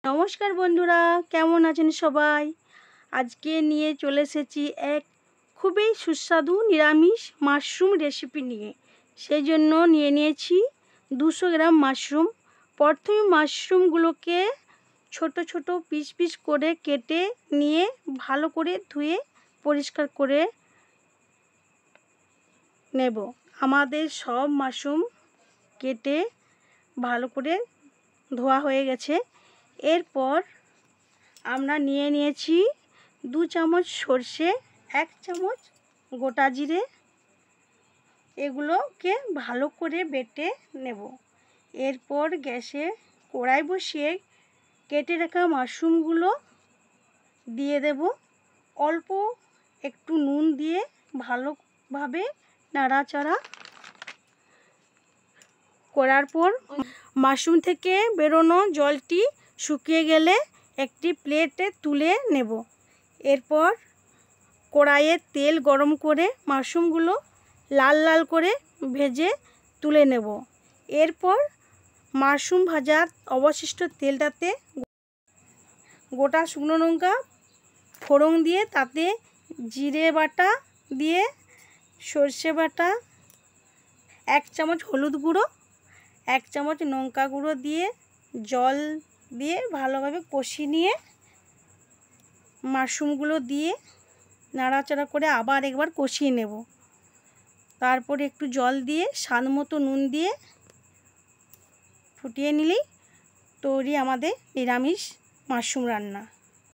নমস্কার বন্ধুরা, কেমন আছেন সবাই? আজকে নিয়ে চলে এসেছি এক খুবই সুস্বাদু নিরামিষ মাশরুম রেসিপি নিয়ে। সেই জন্য নিয়ে নিয়েছি 200 গ্রাম মাশরুম। প্রথমে মাশরুমগুলোকে ছোট ছোট পিস পিস করে কেটে নিয়ে ভালো করে ধুয়ে পরিষ্কার করে নেব। আমাদের সব মাশরুম কেটে ভালো করে ধোয়া হয়ে গেছে। এরপর আমরা নিয়ে নিয়েছি 2 চামচ সর্ষে, 1 চামচ গোটা জিরে। এগুলোকে ভালো করে বেটে নেব। এরপর গ্যাসে কড়াই বসিয়ে কেটে রাখা মাশরুমগুলো দিয়ে দেব। অল্প একটু নুন দিয়ে ভালোভাবে নাড়াচাড়া করার পর মাশরুম থেকে বেরোনো জলটি শুকিয়ে গেলে একটি প্লেটে তুলে নেব। এরপর কড়াইয়ে তেল গরম করে মাশরুমগুলো লাল লাল করে ভেজে তুলে নেব। এরপর মাশরুম ভাজার অবশিষ্ট তেলটাতে গোটা শুকনো লঙ্কা ফোড়ন দিয়ে তাতে জিরে বাটা দিয়ে সর্ষে বাটা, 1 চামচ হলুদ গুঁড়ো, 1 চামচ লঙ্কা গুঁড়ো দিয়ে জল দিয়ে ভালোভাবে কষিয়ে নিয়ে মাশরুমগুলো দিয়ে নাড়াচাড়া করে আবার একবার কষিয়ে নেব। তারপরে একটু জল দিয়ে স্বাদ মতো নুন দিয়ে ফুটিয়ে নিলেই তৈরি আমাদের নিরামিষ মাশরুম রান্না।